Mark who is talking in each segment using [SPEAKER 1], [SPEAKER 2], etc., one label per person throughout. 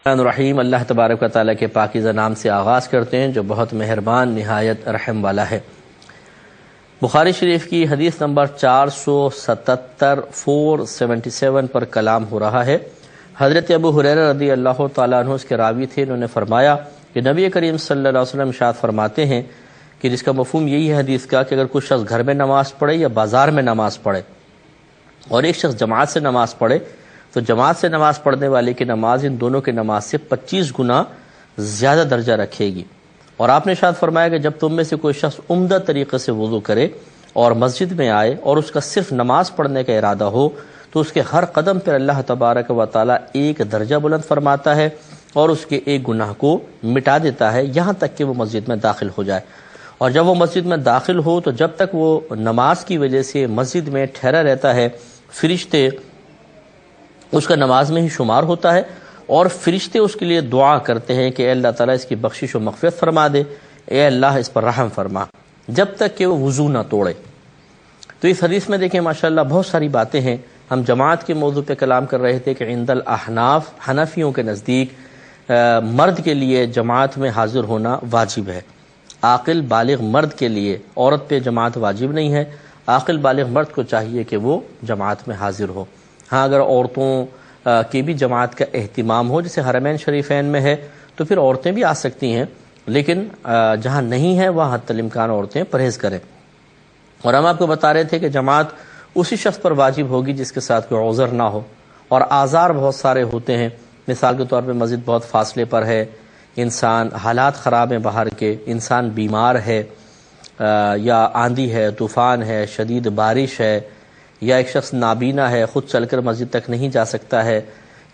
[SPEAKER 1] الرحیم اللہ تبارک و تعالیٰ کے پاکیزہ نام سے آغاز کرتے ہیں جو بہت مہربان نہایت رحم والا ہے۔ بخاری شریف کی حدیث نمبر 477 پر کلام ہو رہا ہے۔ حضرت ابو ہریرہ رضی اللہ تعالیٰ عنہ اس کے راوی تھے، انہوں نے فرمایا کہ نبی کریم صلی اللہ علیہ وسلم ارشاد فرماتے ہیں کہ جس کا مفہوم یہی ہے حدیث کا کہ اگر کوئی شخص گھر میں نماز پڑھے یا بازار میں نماز پڑھے اور ایک شخص جماعت سے نماز پڑھے تو جماعت سے نماز پڑھنے والے کی نماز ان دونوں کی نماز سے 25 گنا زیادہ درجہ رکھے گی۔ اور آپ نے ارشاد فرمایا کہ جب تم میں سے کوئی شخص عمدہ طریقے سے وضو کرے اور مسجد میں آئے اور اس کا صرف نماز پڑھنے کا ارادہ ہو تو اس کے ہر قدم پر اللہ تبارک و تعالیٰ ایک درجہ بلند فرماتا ہے اور اس کے ایک گناہ کو مٹا دیتا ہے یہاں تک کہ وہ مسجد میں داخل ہو جائے۔ اور جب وہ مسجد میں داخل ہو تو جب تک وہ نماز کی وجہ سے مسجد میں ٹھہرا رہتا ہے فرشتے اس کا نماز میں ہی شمار ہوتا ہے اور فرشتے اس کے لیے دعا کرتے ہیں کہ اے اللہ تعالیٰ اس کی بخشش و مغفرت فرما دے، اے اللہ اس پر رحم فرما، جب تک کہ وہ وضو نہ توڑے۔ تو اس حدیث میں دیکھیں ماشاءاللہ بہت ساری باتیں ہیں۔ ہم جماعت کے موضوع پہ کلام کر رہے تھے کہ عند الاحناف حنفیوں کے نزدیک مرد کے لیے جماعت میں حاضر ہونا واجب ہے۔ عاقل بالغ مرد کے لیے عورت پہ جماعت واجب نہیں ہے، عاقل بالغ مرد کو چاہیے کہ وہ جماعت میں حاضر ہو۔ ہاں اگر عورتوں کی بھی جماعت کا اہتمام ہو جیسے حرمین شریفین میں ہے تو پھر عورتیں بھی آ سکتی ہیں، لیکن جہاں نہیں ہے وہاں حتی الامکان عورتیں پرہیز کریں۔ اور ہم آپ کو بتا رہے تھے کہ جماعت اسی شخص پر واجب ہوگی جس کے ساتھ کوئی عذر نہ ہو، اور آزار بہت سارے ہوتے ہیں۔ مثال کے طور پہ مسجد بہت فاصلے پر ہے، انسان حالات خراب ہیں باہر کے، انسان بیمار ہے، یا آندھی ہے، طوفان ہے، شدید بارش ہے، یا ایک شخص نابینا ہے خود چل کر مسجد تک نہیں جا سکتا ہے،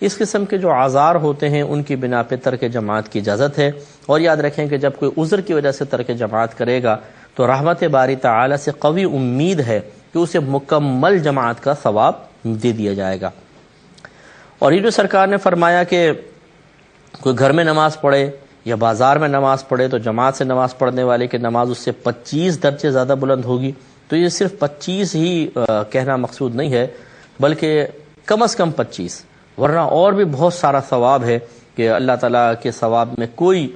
[SPEAKER 1] اس قسم کے جو آزار ہوتے ہیں ان کی بنا پہ ترک جماعت کی اجازت ہے۔ اور یاد رکھیں کہ جب کوئی عذر کی وجہ سے ترک جماعت کرے گا تو رحمت باری تعالی سے قوی امید ہے کہ اسے مکمل جماعت کا ثواب دے دیا جائے گا۔ اور یہ جو سرکار نے فرمایا کہ کوئی گھر میں نماز پڑھے یا بازار میں نماز پڑھے تو جماعت سے نماز پڑھنے والے کی نماز اس سے 25 درجے زیادہ بلند ہوگی، تو یہ صرف 25 ہی کہنا مقصود نہیں ہے بلکہ کم از کم 25، ورنہ اور بھی بہت سارا ثواب ہے کہ اللہ تعالیٰ کے ثواب میں کوئی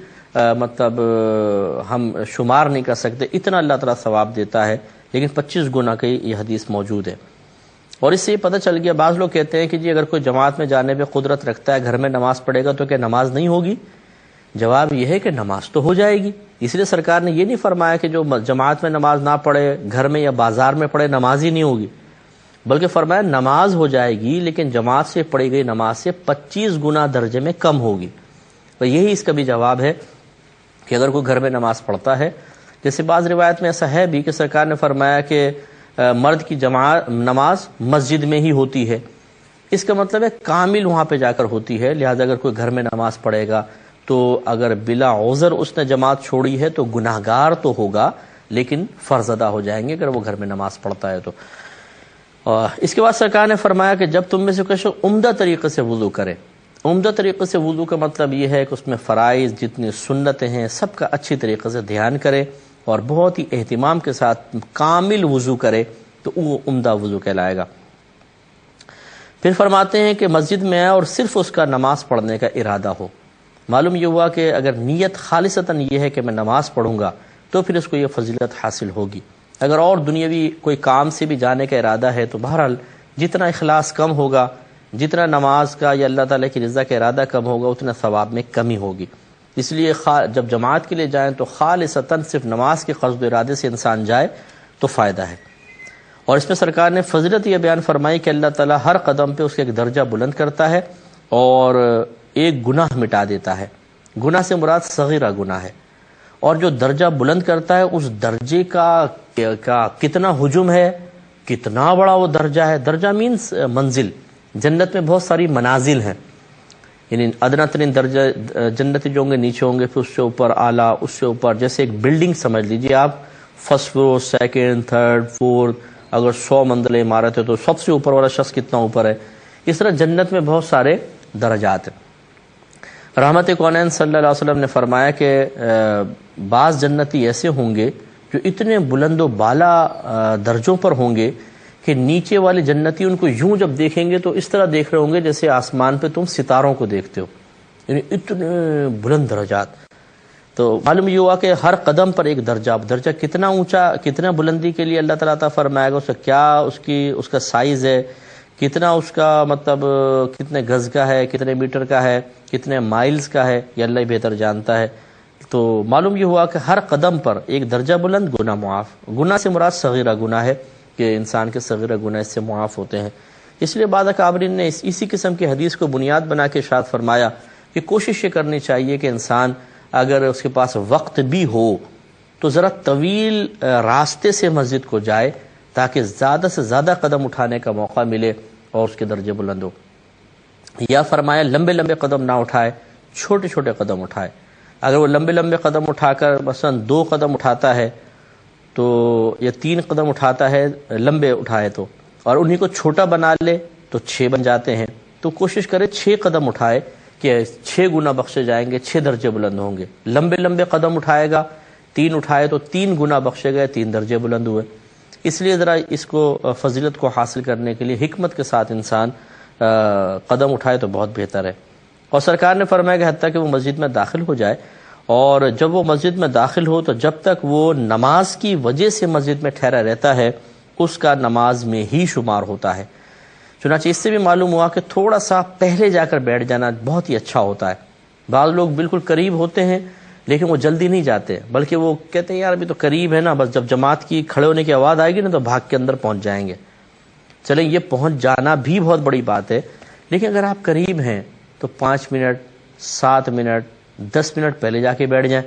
[SPEAKER 1] ہم شمار نہیں کر سکتے، اتنا اللہ تعالیٰ ثواب دیتا ہے، لیکن 25 گنا کی یہ حدیث موجود ہے۔ اور اس سے یہ پتہ چل گیا، بعض لوگ کہتے ہیں کہ جی اگر کوئی جماعت میں جانے پہ قدرت رکھتا ہے گھر میں نماز پڑھے گا تو کیا نماز نہیں ہوگی؟ جواب یہ ہے کہ نماز تو ہو جائے گی۔ اس لیے سرکار نے یہ نہیں فرمایا کہ جو جماعت میں نماز نہ پڑھے گھر میں یا بازار میں پڑھے نماز ہی نہیں ہوگی، بلکہ فرمایا نماز ہو جائے گی لیکن جماعت سے پڑھی گئی نماز سے 25 گنا درجے میں کم ہوگی۔ تو یہی اس کا بھی جواب ہے کہ اگر کوئی گھر میں نماز پڑھتا ہے، جیسے بعض روایت میں ایسا ہے بھی کہ سرکار نے فرمایا کہ مرد کی نماز مسجد میں ہی ہوتی ہے، اس کا مطلب ہے کامل وہاں پہ جا کر ہوتی ہے، لہذا اگر کوئی گھر میں نماز پڑھے گا تو اگر بلا عذر اس نے جماعت چھوڑی ہے تو گناہگار تو ہوگا لیکن فرض ادا ہو جائیں گے اگر وہ گھر میں نماز پڑھتا ہے تو۔ اس کے بعد سرکار نے فرمایا کہ جب تم میں سے کوئی شخص عمدہ طریقے سے وضو کرے، عمدہ طریقے سے وضو کا مطلب یہ ہے کہ اس میں فرائض جتنی سنتیں ہیں سب کا اچھی طریقے سے دھیان کرے اور بہت ہی اہتمام کے ساتھ کامل وضو کرے تو وہ عمدہ وضو کہلائے گا۔ پھر فرماتے ہیں کہ مسجد میں آئے اور صرف اس کا نماز پڑھنے کا ارادہ ہو۔ معلوم یہ ہوا کہ اگر نیت خالصتاً یہ ہے کہ میں نماز پڑھوں گا تو پھر اس کو یہ فضیلت حاصل ہوگی۔ اگر اور دنیاوی کوئی کام سے بھی جانے کا ارادہ ہے تو بہرحال جتنا اخلاص کم ہوگا، جتنا نماز کا یا اللہ تعالیٰ کی رضا کا ارادہ کم ہوگا اتنا ثواب میں کمی ہوگی۔ اس لیے جب جماعت کے لیے جائیں تو خالصتاً صرف نماز کے قصد و ارادے سے انسان جائے تو فائدہ ہے۔ اور اس میں سرکار نے فضیلت یہ بیان فرمائی کہ اللہ تعالیٰ ہر قدم پہ اس کا ایک درجہ بلند کرتا ہے اور ایک گناہ مٹا دیتا ہے۔ گناہ سے مراد صغیرہ گناہ ہے، اور جو درجہ بلند کرتا ہے اس درجے کا کتنا حجم ہے، کتنا بڑا وہ درجہ ہے۔ درجہ مینس منزل، جنت میں بہت ساری منازل ہیں، یعنی ادنا ترین درجہ جنتی جو ہوں گے نیچے ہوں گے، پھر اس سے اوپر اعلیٰ، اس سے اوپر، جیسے ایک بلڈنگ سمجھ لیجئے آپ، first floor, second, third, fourth, اگر 100 منزلیں عمارت ہے تو سب سے اوپر والا شخص کتنا اوپر ہے۔ اس طرح جنت میں بہت سارے درجات ہیں۔ رحمت کونین صلی اللہ علیہ وسلم نے فرمایا کہ بعض جنتی ایسے ہوں گے جو اتنے بلند و بالا درجوں پر ہوں گے کہ نیچے والے جنتی ان کو یوں جب دیکھیں گے تو اس طرح دیکھ رہے ہوں گے جیسے آسمان پہ تم ستاروں کو دیکھتے ہو، یعنی اتنے بلند درجات. تو معلوم یہ ہوا کہ ہر قدم پر ایک درجہ کتنا اونچا، کتنا بلندی کے لیے اللہ تعالیٰ عطا فرمائے گا، اس کا کیا اس کا سائز ہے، کتنا اس کا مطلب کتنے گز کا ہے، کتنے میٹر کا ہے، کتنے مائلز کا ہے، یہ اللہ ہی بہتر جانتا ہے. تو معلوم یہ ہوا کہ ہر قدم پر ایک درجہ بلند، گناہ معاف. گناہ سے مراد صغیرہ گناہ ہے کہ انسان کے صغیرہ گناہ اس سے معاف ہوتے ہیں. اس لیے بعض اکابرین نے اسی قسم کی حدیث کو بنیاد بنا کے ارشاد فرمایا کہ کوشش یہ کرنی چاہیے کہ انسان اگر اس کے پاس وقت بھی ہو تو ذرا طویل راستے سے مسجد کو جائے تاکہ زیادہ سے زیادہ قدم اٹھانے کا موقع ملے اور اس کے درجے بلند ہو. یا فرمایا لمبے لمبے قدم نہ اٹھائے، چھوٹے چھوٹے قدم اٹھائے. اگر وہ لمبے لمبے قدم اٹھا کر مثلا 2 قدم اٹھاتا ہے تو یا 3 قدم اٹھاتا ہے لمبے اٹھائے تو، اور انہی کو چھوٹا بنا لے تو 6 بن جاتے ہیں. تو کوشش کرے 6 قدم اٹھائے کہ 6 گنا بخشے جائیں گے، 6 درجے بلند ہوں گے. لمبے لمبے قدم اٹھائے گا، 3 اٹھائے تو 3 گنا بخشے گئے، 3 درجے بلند ہوئے. اس لیے ذرا اس کو فضیلت کو حاصل کرنے کے لیے حکمت کے ساتھ انسان قدم اٹھائے تو بہت بہتر ہے. اور سرکار نے فرمایا کہ حتیٰ کہ وہ مسجد میں داخل ہو جائے، اور جب وہ مسجد میں داخل ہو تو جب تک وہ نماز کی وجہ سے مسجد میں ٹھہرا رہتا ہے اس کا نماز میں ہی شمار ہوتا ہے. چنانچہ اس سے بھی معلوم ہوا کہ تھوڑا سا پہلے جا کر بیٹھ جانا بہت ہی اچھا ہوتا ہے. بعض لوگ بالکل قریب ہوتے ہیں لیکن وہ جلدی نہیں جاتے، بلکہ وہ کہتے ہیں یار ابھی تو قریب ہے نا، بس جب جماعت کی کھڑے ہونے کی آواز آئے گی نا تو بھاگ کے اندر پہنچ جائیں گے. چلیں یہ پہنچ جانا بھی بہت بڑی بات ہے، لیکن اگر آپ قریب ہیں تو 5 منٹ 7 منٹ 10 منٹ پہلے جا کے بیٹھ جائیں،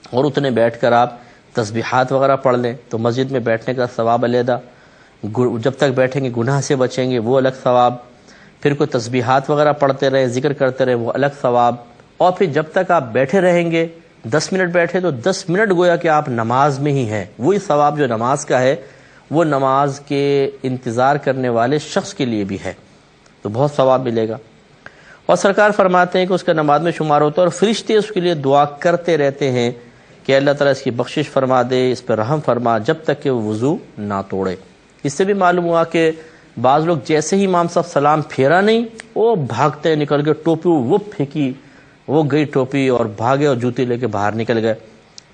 [SPEAKER 1] اور اتنے بیٹھ کر آپ تسبیحات وغیرہ پڑھ لیں تو مسجد میں بیٹھنے کا ثواب علیحدہ. جب تک بیٹھیں گے گناہ سے بچیں گے وہ الگ ثواب، پھر کوئی تسبیحات وغیرہ پڑھتے رہے، ذکر کرتے رہے وہ الگ ثواب. اور پھر جب تک آپ بیٹھے رہیں گے 10 منٹ بیٹھے تو 10 منٹ گویا کہ آپ نماز میں ہی ہیں. وہی ثواب جو نماز کا ہے وہ نماز کے انتظار کرنے والے شخص کے لیے بھی ہے، تو بہت ثواب ملے گا. اور سرکار فرماتے ہیں کہ اس کا نماز میں شمار ہوتا ہے، اور فرشتے اس کے لیے دعا کرتے رہتے ہیں کہ اللہ تعالیٰ اس کی بخشش فرما دے، اس پر رحم فرما، جب تک کہ وہ وضو نہ توڑے. اس سے بھی معلوم ہوا کہ بعض لوگ جیسے ہی امام صاحب سلام پھیرا نہیں وہ بھاگتے نکل کے ٹوپی وہ پھینکی، وہ گئی ٹوپی اور بھاگے اور جوتی لے کے باہر نکل گئے.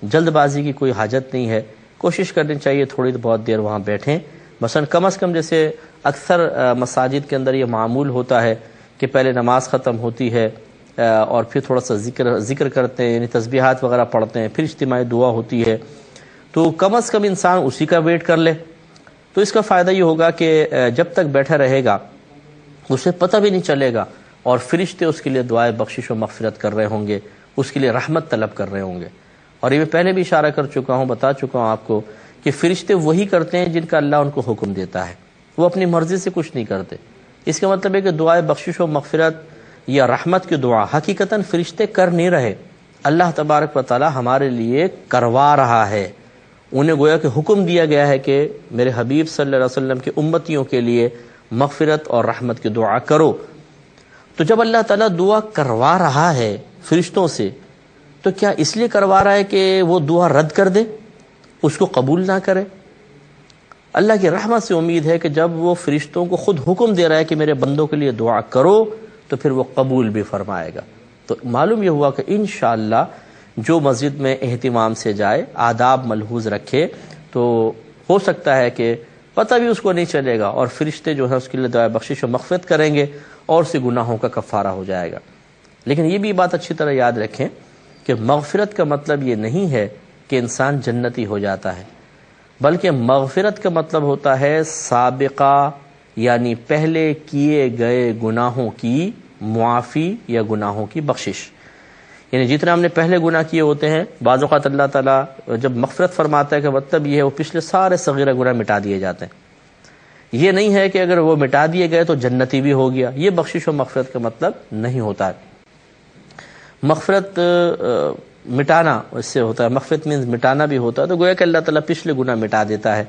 [SPEAKER 1] جلد بازی کی کوئی حاجت نہیں ہے، کوشش کرنی چاہیے تھوڑی بہت دیر وہاں بیٹھیں. مثلا کم از کم جیسے اکثر مساجد کے اندر یہ معمول ہوتا ہے کہ پہلے نماز ختم ہوتی ہے اور پھر تھوڑا سا ذکر کرتے ہیں، یعنی تسبیحات وغیرہ پڑھتے ہیں، پھر اجتماعی دعا ہوتی ہے، تو کم از کم انسان اسی کا ویٹ کر لے. تو اس کا فائدہ یہ ہوگا کہ جب تک بیٹھا رہے گا اسے پتہ بھی نہیں چلے گا، اور فرشتے اس کے لیے دعائے بخشش و مغفرت کر رہے ہوں گے، اس کے لیے رحمت طلب کر رہے ہوں گے. اور یہ میں پہلے بھی اشارہ کر چکا ہوں، بتا چکا ہوں آپ کو کہ فرشتے وہی کرتے ہیں جن کا اللہ ان کو حکم دیتا ہے، وہ اپنی مرضی سے کچھ نہیں کرتے. اس کا مطلب ہے کہ دعائے بخشش و مغفرت یا رحمت کی دعا حقیقتاً فرشتے کر نہیں رہے، اللہ تبارک و تعالی ہمارے لیے کروا رہا ہے. انہیں گویا کہ حکم دیا گیا ہے کہ میرے حبیب صلی اللہ علیہ وسلم کے امتیوں کے لیے مغفرت اور رحمت کی دعا کرو. تو جب اللہ تعالیٰ دعا کروا رہا ہے فرشتوں سے تو کیا اس لیے کروا رہا ہے کہ وہ دعا رد کر دے، اس کو قبول نہ کرے؟ اللہ کی رحمت سے امید ہے کہ جب وہ فرشتوں کو خود حکم دے رہا ہے کہ میرے بندوں کے لیے دعا کرو تو پھر وہ قبول بھی فرمائے گا. تو معلوم یہ ہوا کہ انشاءاللہ جو مسجد میں اہتمام سے جائے، آداب ملحوظ رکھے، تو ہو سکتا ہے کہ پتہ بھی اس کو نہیں چلے گا اور فرشتے جو ہے اس کے لیے دعائے بخشش و مغفرت کریں گے اور سے گناہوں کا کفارہ ہو جائے گا. لیکن یہ بھی بات اچھی طرح یاد رکھیں کہ مغفرت کا مطلب یہ نہیں ہے کہ انسان جنتی ہو جاتا ہے، بلکہ مغفرت کا مطلب ہوتا ہے سابقہ، یعنی پہلے کیے گئے گناہوں کی معافی یا گناہوں کی بخشش. یعنی جتنا ہم نے پہلے گناہ کیے ہوتے ہیں، بعض اوقات اللہ تعالیٰ جب مغفرت فرماتا ہے کہ مطلب یہ ہے وہ پچھلے سارے صغیرہ گناہ مٹا دیے جاتے ہیں. یہ نہیں ہے کہ اگر وہ مٹا دیے گئے تو جنتی بھی ہو گیا، یہ بخشش و مغفرت کا مطلب نہیں ہوتا ہے. مغفرت مٹانا اس سے ہوتا ہے، مغفرت مینز مٹانا بھی ہوتا ہے، تو گویا کہ اللہ تعالیٰ پچھلے گناہ مٹا دیتا ہے.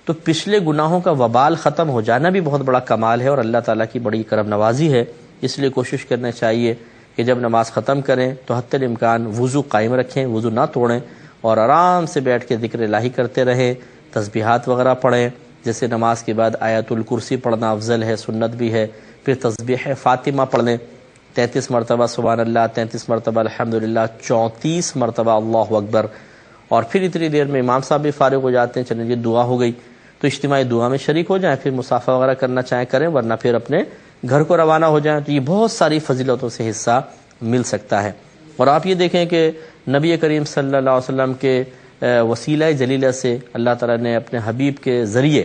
[SPEAKER 1] تو پچھلے گناہوں کا وبال ختم ہو جانا بھی بہت بڑا کمال ہے اور اللہ تعالیٰ کی بڑی کرم نوازی ہے. اس لیے کوشش کرنا چاہیے کہ جب نماز ختم کریں تو حتی الامکان وضو قائم رکھیں، وضو نہ توڑیں، اور آرام سے بیٹھ کے ذکر الہی کرتے رہیں، تسبیحات وغیرہ پڑھیں. جیسے نماز کے بعد آیت الکرسی پڑھنا افضل ہے، سنت بھی ہے. پھر تسبیح فاطمہ پڑھ لیں، 33 مرتبہ سبحان اللہ، 33 مرتبہ الحمدللہ، 34 مرتبہ اللہ اکبر، اور پھر اتنی دیر میں امام صاحب بھی فارغ ہو جاتے ہیں، چلیں یہ دعا ہو گئی تو اجتماعی دعا میں شریک ہو جائیں، پھر مصافحہ وغیرہ کرنا چاہیں کریں، ورنہ پھر اپنے گھر کو روانہ ہو جائیں۔ تو یہ بہت ساری فضیلتوں سے حصہ مل سکتا ہے۔ اور آپ یہ دیکھیں کہ نبی کریم صلی اللہ علیہ وسلم کے وسیلہ جلیلہ سے اللہ تعالیٰ نے اپنے حبیب کے ذریعے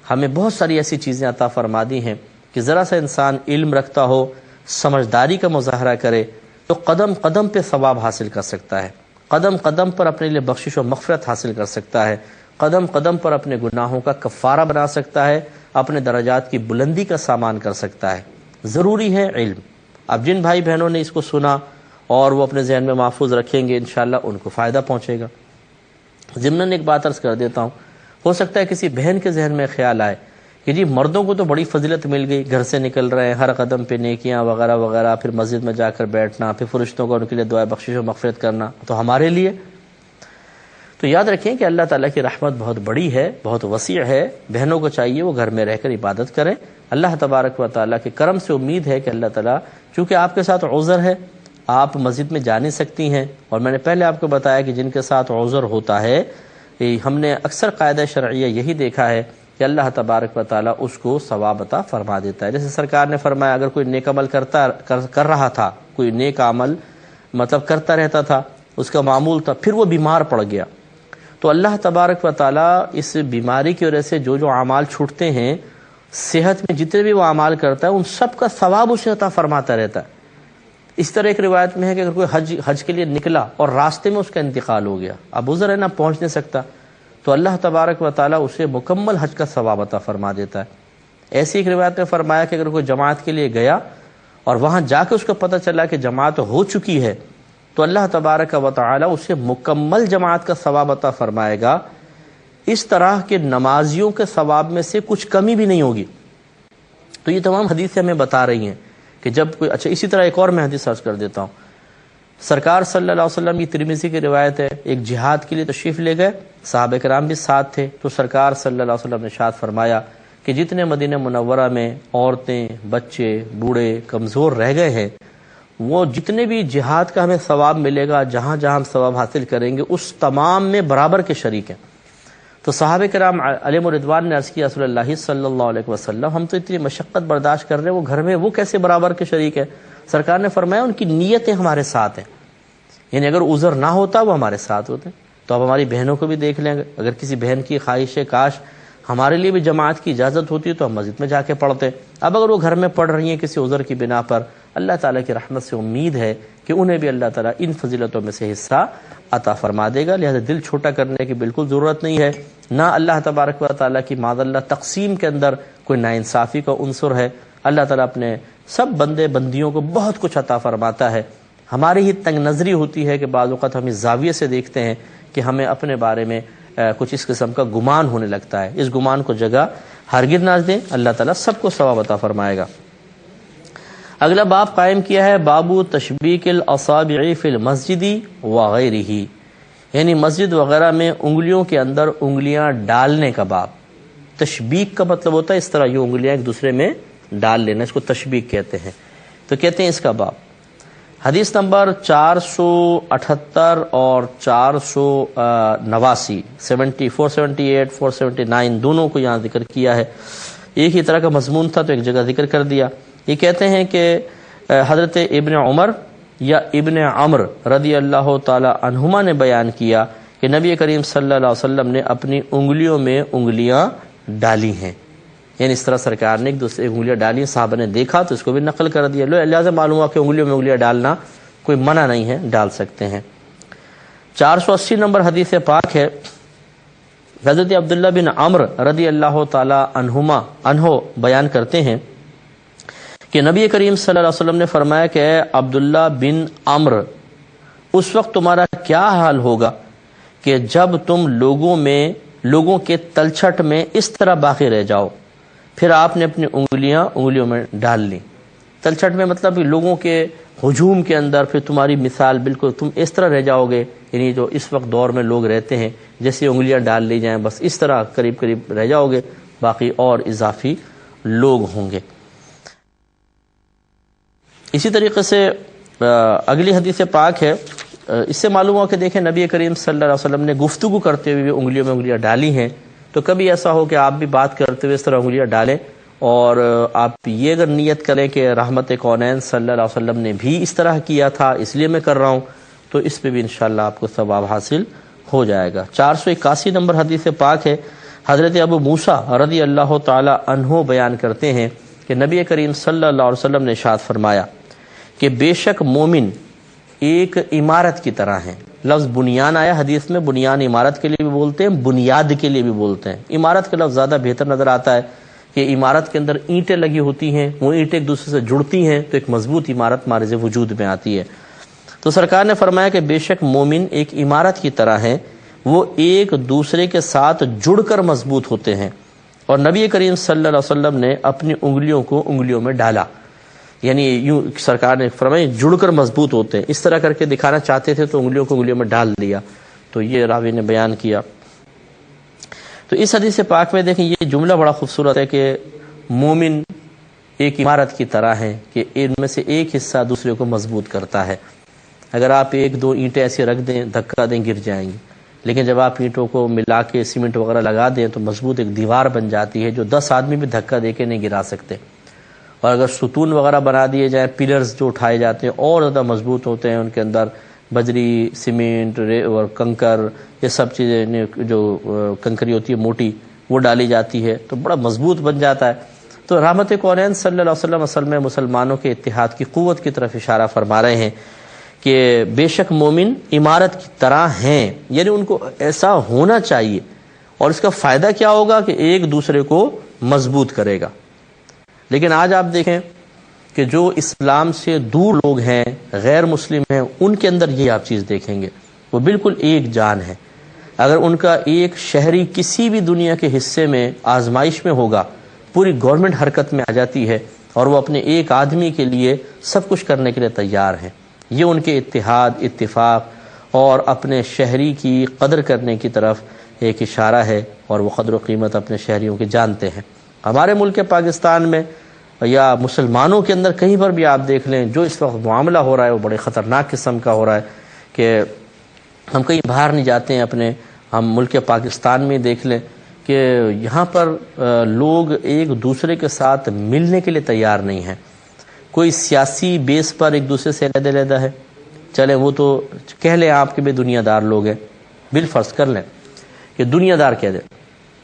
[SPEAKER 1] ہمیں بہت ساری ایسی چیزیں عطا فرما دی ہیں کہ ذرا سا انسان علم رکھتا ہو، سمجھداری کا مظاہرہ کرے تو قدم قدم پہ ثواب حاصل کر سکتا ہے، قدم قدم پر اپنے لیے بخشش و مغفرت حاصل کر سکتا ہے، قدم قدم پر اپنے گناہوں کا کفارہ بنا سکتا ہے، اپنے درجات کی بلندی کا سامان کر سکتا ہے۔ ضروری ہے علم۔ اب جن بھائی بہنوں نے اس کو سنا اور وہ اپنے ذہن میں محفوظ رکھیں گے، انشاءاللہ ان کو فائدہ پہنچے گا۔ ضمناً ایک بات عرض کر دیتا ہوں، ہو سکتا ہے کسی بہن کے ذہن میں خیال آئے کہ جی مردوں کو تو بڑی فضیلت مل گئی، گھر سے نکل رہے ہیں، ہر قدم پہ نیکیاں وغیرہ وغیرہ، پھر مسجد میں جا کر بیٹھنا، پھر فرشتوں کو ان کے لیے دعائے بخشش و مغفرت کرنا، تو ہمارے لیے؟ تو یاد رکھیں کہ اللہ تعالیٰ کی رحمت بہت بڑی ہے، بہت وسیع ہے۔ بہنوں کو چاہیے وہ گھر میں رہ کر عبادت کریں۔ اللہ تبارک و تعالیٰ کے کرم سے امید ہے کہ اللہ تعالیٰ، چونکہ آپ کے ساتھ عذر ہے، آپ مسجد میں جا نہیں سکتی ہیں، اور میں نے پہلے آپ کو بتایا کہ جن کے ساتھ عذر ہوتا ہے، ہم نے اکثر قاعدہ شرعیہ یہی دیکھا ہے کہ اللہ تبارک و تعالیٰ اس کو ثواب عطا فرما دیتا ہے۔ جیسے سرکار نے فرمایا اگر کوئی نیک عمل کر رہا تھا، کوئی نیک عمل مطلب کرتا رہتا تھا، اس کا معمول تھا، پھر وہ بیمار پڑ گیا، تو اللہ تبارک و تعالیٰ اس بیماری کی وجہ سے جو اعمال چھوٹتے ہیں، صحت میں جتنے بھی وہ اعمال کرتا ہے، ان سب کا ثواب اسے عطا فرماتا رہتا ہے۔ اس طرح ایک روایت میں ہے کہ اگر کوئی حج کے لیے نکلا اور راستے میں اس کا انتقال ہو گیا، اب عذر ہے نہ پہنچ نہیں سکتا، تو اللہ تبارک و تعالیٰ اسے مکمل حج کا ثواب عطا فرما دیتا ہے۔ ایسی ایک روایت میں فرمایا کہ اگر کوئی جماعت کے لیے گیا اور وہاں جا کے اس کو پتہ چلا کہ جماعت ہو چکی ہے، تو اللہ تبارک و تعالیٰ اسے مکمل جماعت کا ثواب عطا فرمائے گا۔ اس طرح کے نمازیوں کے ثواب میں سے کچھ کمی بھی نہیں ہوگی۔ تو یہ تمام حدیثیں ہمیں بتا رہی ہیں کہ جب کوئی، اچھا اسی طرح ایک اور میں حدیث عرض کر دیتا ہوں۔ سرکار صلی اللہ علیہ وسلم کی ترمذی کی روایت ہے، ایک جہاد کے لیے تشریف لے گئے، صحابہ کرام بھی ساتھ تھے، تو سرکار صلی اللہ علیہ وسلم نے ارشاد فرمایا کہ جتنے مدینہ منورہ میں عورتیں، بچے، بوڑھے، کمزور رہ گئے ہیں، وہ جتنے بھی جہاد کا ہمیں ثواب ملے گا، جہاں جہاں ہم ثواب حاصل کریں گے، اس تمام میں برابر کے شریک ہیں۔ تو صحابہ کرام علیہم رضوان نے عرض کیا رسول اللہ صلی اللہ علیہ وسلم، ہم تو اتنی مشقت برداشت کر رہے ہیں، وہ گھر میں وہ کیسے برابر کے شریک ہے؟ سرکار نے فرمایا ان کی نیتیں ہمارے ساتھ ہیں، یعنی اگر عذر نہ ہوتا وہ ہمارے ساتھ ہوتے۔ تو اب ہماری بہنوں کو بھی دیکھ لیں، اگر کسی بہن کی خواہش ہے کاش ہمارے لیے بھی جماعت کی اجازت ہوتی تو ہم مسجد میں جا کے پڑھتے، اب اگر وہ گھر میں پڑھ رہی ہیں کسی عذر کی بنا پر، اللہ تعالیٰ کی رحمت سے امید ہے کہ انہیں بھی اللہ تعالیٰ ان فضیلتوں میں سے حصہ عطا فرما دے گا۔ لہذا دل چھوٹا کرنے کی بالکل ضرورت نہیں ہے، نہ اللہ تبارک و تعالیٰ کی معاذ اللہ تقسیم کے اندر کوئی ناانصافی کا عنصر ہے۔ اللہ تعالیٰ اپنے سب بندے بندیوں کو بہت کچھ عطا فرماتا ہے۔ ہماری ہی تنگ نظری ہوتی ہے کہ بعض اوقات ہم اس زاویے سے دیکھتے ہیں کہ ہمیں اپنے بارے میں کچھ اس قسم کا گمان ہونے لگتا ہے۔ اس گمان کو جگہ ہرگز نہ دیں، اللہ تعالیٰ سب کو ثواب عطا فرمائے گا۔ اگلا باب قائم کیا ہے، باب تشبیک الاصابع فی المسجد وغیرہ، یعنی مسجد وغیرہ میں انگلیوں کے اندر انگلیاں ڈالنے کا باب۔ تشبیک کا مطلب ہوتا ہے اس طرح یہ انگلیاں ایک دوسرے میں ڈال لینا، اس کو تشبیک کہتے ہیں۔ تو کہتے ہیں اس کا باب۔ حدیث نمبر 478 اور 489، 478 479 دونوں کو یہاں ذکر کیا ہے۔ ایک ہی طرح کا مضمون تھا تو ایک جگہ ذکر کر دیا۔ یہ کہتے ہیں کہ حضرت ابن عمر یا ابن عمر رضی اللہ تعالی عنہما نے بیان کیا کہ نبی کریم صلی اللہ علیہ وسلم نے اپنی انگلیوں میں انگلیاں ڈالی ہیں، یعنی اس طرح سرکار نے ایک دوسرے انگلیاں ڈالی، صحابہ نے دیکھا تو اس کو بھی نقل کر دیا۔ لہٰذا معلوم ہوا کہ انگلیوں میں انگلیاں ڈالنا کوئی منع نہیں ہے، ڈال سکتے ہیں۔ 480 نمبر حدیث پاک ہے، حضرت عبداللہ بن عمر رضی اللہ تعالی عنہ بیان کرتے ہیں کہ نبی کریم صلی اللہ علیہ وسلم نے فرمایا کہ اے عبداللہ بن عمر، اس وقت تمہارا کیا حال ہوگا کہ جب تم لوگوں کے تلچھٹ میں اس طرح باقی رہ جاؤ۔ پھر آپ نے اپنی انگلیوں میں ڈال لی۔ تلچھٹ میں مطلب لوگوں کے ہجوم کے اندر پھر تمہاری مثال بالکل تم اس طرح رہ جاؤ گے، یعنی جو اس وقت دور میں لوگ رہتے ہیں جیسے انگلیاں ڈال لی جائیں، بس اس طرح قریب قریب رہ جاؤ گے، باقی اور اضافی لوگ ہوں گے۔ اسی طریقے سے اگلی حدیث پاک ہے، اس سے معلوم ہو کہ دیکھیں نبی کریم صلی اللہ علیہ وسلم نے گفتگو کرتے ہوئے انگلیوں میں انگلیاں ڈالی ہیں، تو کبھی ایسا ہو کہ آپ بھی بات کرتے ہوئے اس طرح انگلیاں ڈالیں، اور آپ یہ اگر نیت کریں کہ رحمت کونین صلی اللہ علیہ وسلم نے بھی اس طرح کیا تھا اس لیے میں کر رہا ہوں، تو اس پہ بھی انشاءاللہ آپ کو ثواب حاصل ہو جائے گا۔ 481 نمبر حدیث پاک ہے، حضرت ابو موسیٰ رضی اللہ تعالی عنہ بیان کرتے ہیں کہ نبی کریم صلی اللہ علیہ وسلم نے ارشاد فرمایا کہ بے شک مومن ایک عمارت کی طرح ہیں۔ لفظ بنیان آیا حدیث میں، بنیان عمارت کے لیے بھی بولتے ہیں، بنیاد کے لیے بھی بولتے ہیں۔ عمارت کا لفظ زیادہ بہتر نظر آتا ہے کہ عمارت کے اندر اینٹیں لگی ہوتی ہیں، وہ اینٹیں ایک دوسرے سے جڑتی ہیں تو ایک مضبوط عمارت مارز وجود میں آتی ہے۔ تو سرکار نے فرمایا کہ بے شک مومن ایک عمارت کی طرح ہیں، وہ ایک دوسرے کے ساتھ جڑ کر مضبوط ہوتے ہیں، اور نبی کریم صلی اللہ علیہ وسلم نے اپنی انگلیوں کو انگلیوں میں ڈالا، یعنی یوں سرکار نے فرمایا جڑ کر مضبوط ہوتے ہیں، اس طرح کر کے دکھانا چاہتے تھے تو انگلیوں کو انگلیوں میں ڈال دیا، تو یہ راوی نے بیان کیا۔ تو اس حدیث پاک میں دیکھیں یہ جملہ بڑا خوبصورت ہے کہ مومن ایک عمارت کی طرح ہے کہ ان میں سے ایک حصہ دوسرے کو مضبوط کرتا ہے۔ اگر آپ ایک دو اینٹیں ایسے رکھ دیں، دھکا دیں، گر جائیں گی، لیکن جب آپ اینٹوں کو ملا کے سیمنٹ وغیرہ لگا دیں تو مضبوط ایک دیوار بن جاتی ہے جو 10 آدمی بھی دھکا دے کے نہیں گرا سکتے۔ اور اگر ستون وغیرہ بنا دیے جائیں، پلرز جو اٹھائے جاتے ہیں اور زیادہ مضبوط ہوتے ہیں، ان کے اندر بجری، سیمنٹ اور کنکر، یہ سب چیزیں جو کنکری ہوتی ہے موٹی وہ ڈالی جاتی ہے تو بڑا مضبوط بن جاتا ہے۔ تو رحمت کونین صلی اللہ علیہ وسلم اصل میں مسلمانوں کے اتحاد کی قوت کی طرف اشارہ فرما رہے ہیں کہ بے شک مومن عمارت کی طرح ہیں، یعنی ان کو ایسا ہونا چاہیے، اور اس کا فائدہ کیا ہوگا کہ ایک دوسرے کو مضبوط کرے گا۔ لیکن آج آپ دیکھیں کہ جو اسلام سے دور لوگ ہیں، غیر مسلم ہیں، ان کے اندر یہ آپ چیز دیکھیں گے، وہ بالکل ایک جان ہے۔ اگر ان کا ایک شہری کسی بھی دنیا کے حصے میں آزمائش میں ہوگا، پوری گورنمنٹ حرکت میں آ جاتی ہے اور وہ اپنے ایک آدمی کے لیے سب کچھ کرنے کے لیے تیار ہیں۔ یہ ان کے اتحاد، اتفاق اور اپنے شہری کی قدر کرنے کی طرف ایک اشارہ ہے، اور وہ قدر و قیمت اپنے شہریوں کی جانتے ہیں۔ ہمارے ملک پاکستان میں یا مسلمانوں کے اندر کہیں پر بھی آپ دیکھ لیں، جو اس وقت معاملہ ہو رہا ہے وہ بڑے خطرناک قسم کا ہو رہا ہے کہ ہم کہیں باہر نہیں جاتے ہیں اپنے، ہم ملک پاکستان میں دیکھ لیں کہ یہاں پر لوگ ایک دوسرے کے ساتھ ملنے کے لیے تیار نہیں ہیں۔ کوئی سیاسی بیس پر ایک دوسرے سے علیحدہ ہے، چلیں وہ تو کہہ لیں آپ کے بھی دنیا دار لوگ ہیں، بالفرض کر لیں کہ دنیا دار کہہ دیں،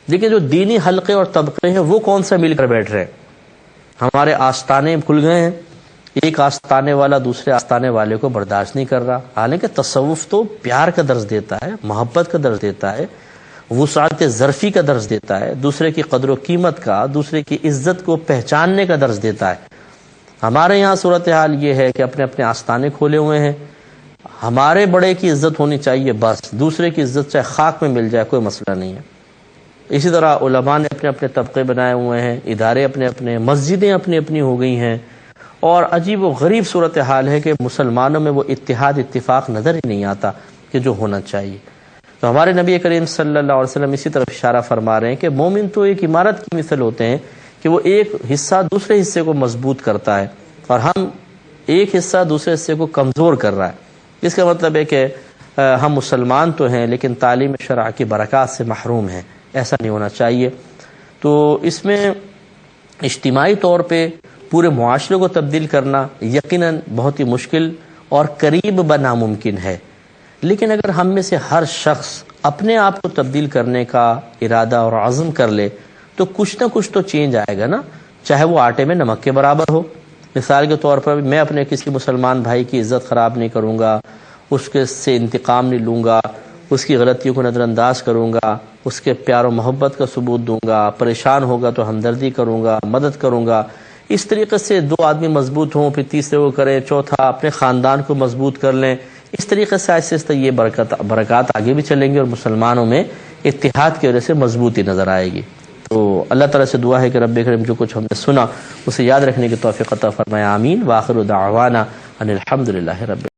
[SPEAKER 1] لیکن جو دینی حلقے اور طبقے ہیں وہ کون سا مل کر بیٹھ رہے ہیں؟ ہمارے آستانے کھل گئے ہیں، ایک آستانے والا دوسرے آستانے والے کو برداشت نہیں کر رہا، حالانکہ تصوف تو پیار کا درس دیتا ہے، محبت کا درس دیتا ہے، وسعت ظرفی کا درس دیتا ہے، دوسرے کی قدر و قیمت کا، دوسرے کی عزت کو پہچاننے کا درس دیتا ہے۔ ہمارے یہاں صورتحال یہ ہے کہ اپنے اپنے آستانے کھولے ہوئے ہیں، ہمارے بڑے کی عزت ہونی چاہیے، بس دوسرے کی عزت چاہے خاک میں مل جائے کوئی مسئلہ نہیں ہے۔ اسی طرح علماء نے اپنے اپنے طبقے بنائے ہوئے ہیں، ادارے اپنے اپنے، مسجدیں اپنی اپنی ہو گئی ہیں، اور عجیب و غریب صورتحال ہے کہ مسلمانوں میں وہ اتحاد اتفاق نظر ہی نہیں آتا کہ جو ہونا چاہیے۔ تو ہمارے نبی کریم صلی اللہ علیہ وسلم اسی طرف اشارہ فرما رہے ہیں کہ مومن تو ایک عمارت کی مثل ہوتے ہیں کہ وہ ایک حصہ دوسرے حصے کو مضبوط کرتا ہے، اور ہم ایک حصہ دوسرے حصے کو کمزور کر رہا ہے۔ اس کا مطلب ہے کہ ہم مسلمان تو ہیں لیکن تعلیم شرع کی برکات سے محروم ہیں، ایسا نہیں ہونا چاہیے۔ تو اس میں اجتماعی طور پہ پورے معاشرے کو تبدیل کرنا یقیناً بہت ہی مشکل اور قریب ناممکن ہے، لیکن اگر ہم میں سے ہر شخص اپنے آپ کو تبدیل کرنے کا ارادہ اور عزم کر لے تو کچھ نہ کچھ تو چینج آئے گا نا، چاہے وہ آٹے میں نمک کے برابر ہو۔ مثال کے طور پر میں اپنے کسی مسلمان بھائی کی عزت خراب نہیں کروں گا، اس کے سے انتقام نہیں لوں گا، اس کی غلطیوں کو نظر انداز کروں گا، اس کے پیار و محبت کا ثبوت دوں گا، پریشان ہوگا تو ہمدردی کروں گا، مدد کروں گا۔ اس طریقے سے دو آدمی مضبوط ہوں، پھر تیسرے کو کریں، چوتھا اپنے خاندان کو مضبوط کر لیں، اس طریقے سے آہستہ آہستہ یہ برکات آگے بھی چلیں گی اور مسلمانوں میں اتحاد کی وجہ سے مضبوطی نظر آئے گی۔ تو اللہ تعالیٰ سے دعا ہے کہ رب کریم جو کچھ ہم نے سنا اسے یاد رکھنے کی توفیق عطا فرمائے، آمین۔ وآخر دعوانا ان الحمد للہ رب